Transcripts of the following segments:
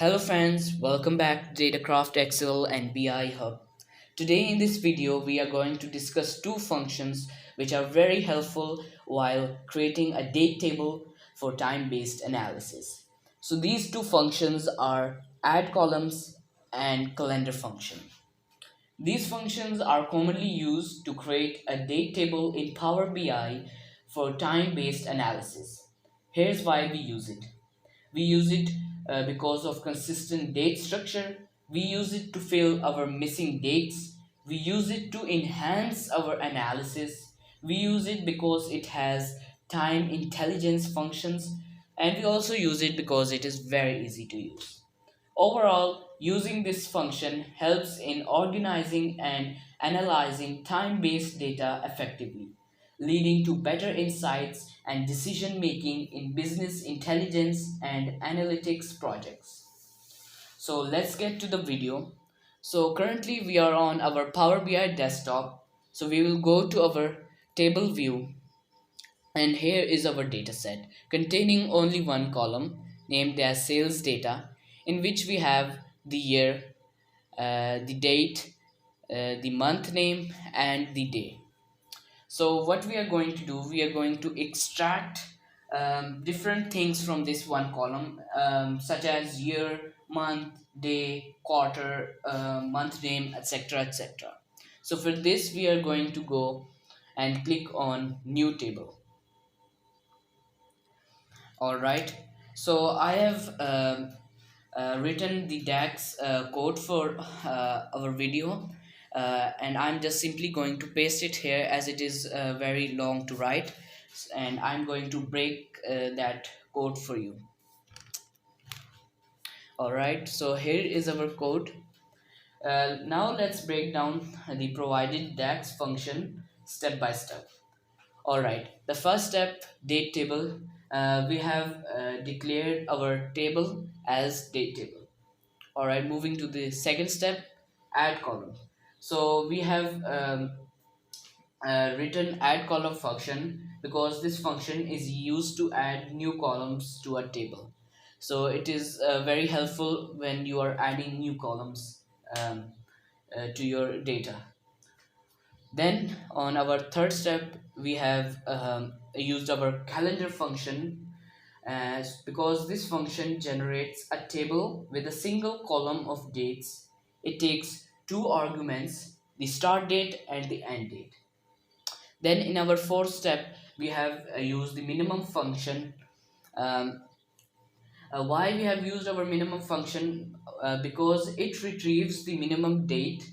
Hello friends, welcome back to Datacraft Excel and BI Hub. Today in this video we are going to discuss two functions which are very helpful while creating a date table for time-based analysis. So these two functions are add columns and calendar function. These functions are commonly used to create a date table in Power BI for time-based analysis. Here's why we use it. We use it because of consistent date structure. We use it to fill our missing dates. We use it to enhance our analysis. We use it because it has time intelligence functions. And we also use it because it is very easy to use. Overall, using this function helps in organizing and analyzing time-based data effectively, leading to better insights and decision making in business intelligence and analytics projects. So let's get to the video. So currently we are on our Power BI desktop. So we will go to our table view, and here is our dataset containing only one column named as sales data, in which we have the year, the date, the month name, and the day. So what we are going to do, we are going to extract different things from this one column, such as year, month, day, quarter, month name, etc, etc. So for this we are going to go and click on new table. All right, so I have written the DAX code for our video, and I'm just simply going to paste it here as it is very long to write, and I'm going to break that code for you. All right, so here is our code. Now let's break down the provided DAX function step by step. Alright, the first step, date table. We have declared our table as date table. Alright, moving to the second step, add column. So we have written add column function because this function is used to add new columns to a table. So it is very helpful when you are adding new columns to your data. Then on our third step, we have used our calendar function as because this function generates a table with a single column of dates. It takes two arguments, the start date and the end date. Then in our fourth step, we have used the minimum function. Um, why we have used our minimum function? Because it retrieves the minimum date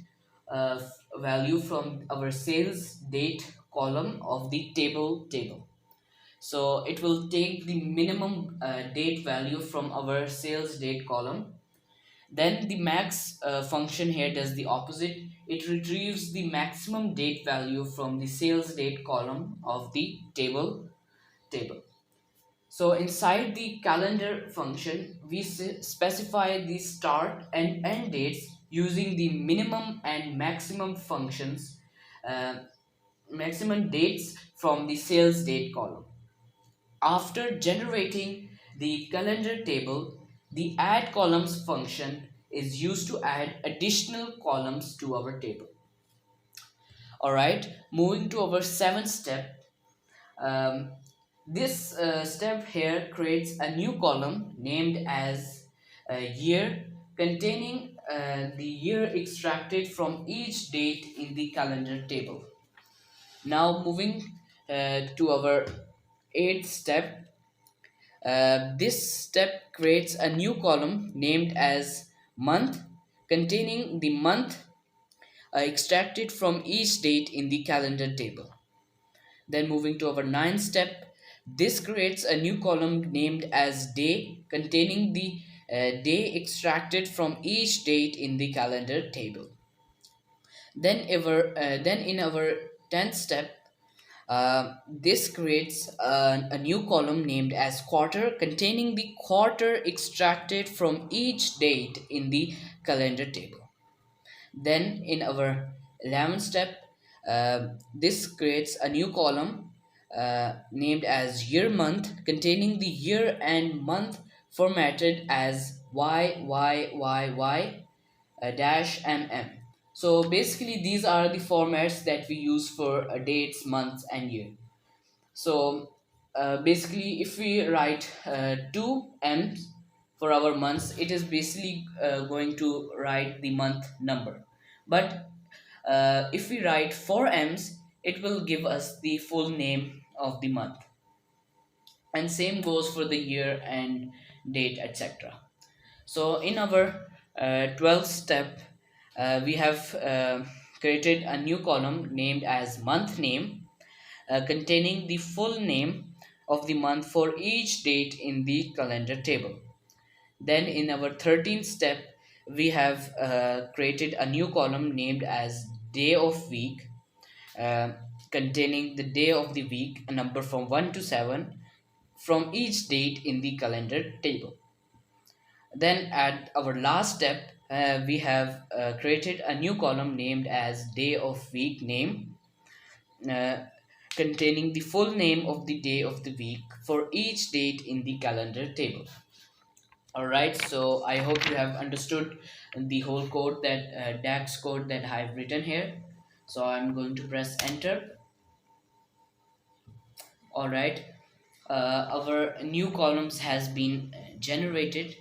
uh, value from our sales date column of the table. So it will take the minimum date value from our sales date column. Then the max function here does the opposite. It retrieves the maximum date value from the sales date column of the table. So inside the calendar function, we specify the start and end dates using the minimum and maximum functions, uh, maximum dates from the sales date column. After generating the calendar table, the add columns function is used to add additional columns to our table. Alright, moving to our seventh step. Um, this step here creates a new column named as year, containing the year extracted from each date in the calendar table. Now moving to our eighth step. This step creates a new column named as month, containing the month extracted from each date in the calendar table. Then moving to our ninth step, this creates a new column named as day, containing the day extracted from each date in the calendar table. Then in our 10th step, this creates a new column named as quarter, containing the quarter extracted from each date in the calendar table. Then in our 11th step, this creates a new column named as year month, containing the year and month formatted as dash mm. So basically these are the formats that we use for dates, months and year. So basically if we write 2 m's for our months, it is basically going to write the month number. But if we write 4 m's, it will give us the full name of the month. And same goes for the year and date, etc. So in our 12th step, we have created a new column named as month name, containing the full name of the month for each date in the calendar table. Then in our 13th step, we have created a new column named as day of week, uh, containing the day of the week, a number from 1 to 7 from each date in the calendar table. Then at our last step, we have created a new column named as day of week name, uh, containing the full name of the day of the week for each date in the calendar table. Alright, so I hope you have understood the whole code, that DAX code that I've written here. So I'm going to press enter. Alright, our new columns has been generated.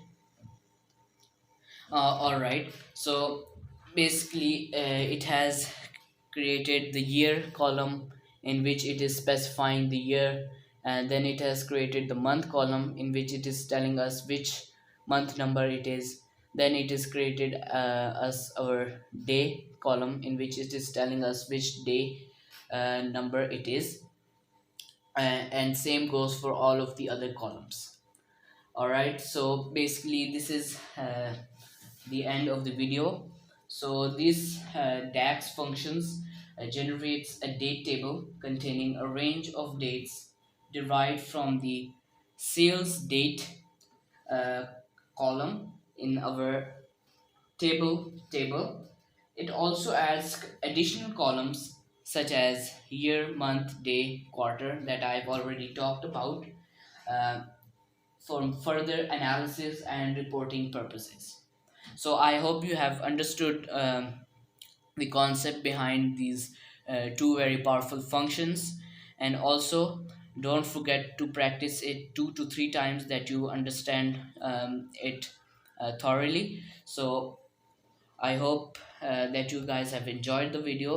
All right. So basically, it has created the year column in which it is specifying the year, and then it has created the month column in which it is telling us which month number it is. Then it is created us our day column in which it is telling us which day number it is, and same goes for all of the other columns. All right. So basically, this is the end of the video. So this DAX functions generates a date table containing a range of dates derived from the sales date uh, column in our table. It also adds additional columns such as year, month, day, quarter that I've already talked about, uh, for further analysis and reporting purposes. So I hope you have understood the concept behind these two very powerful functions, and also don't forget to practice it 2 to 3 times that you understand it thoroughly. So I hope that you guys have enjoyed the video.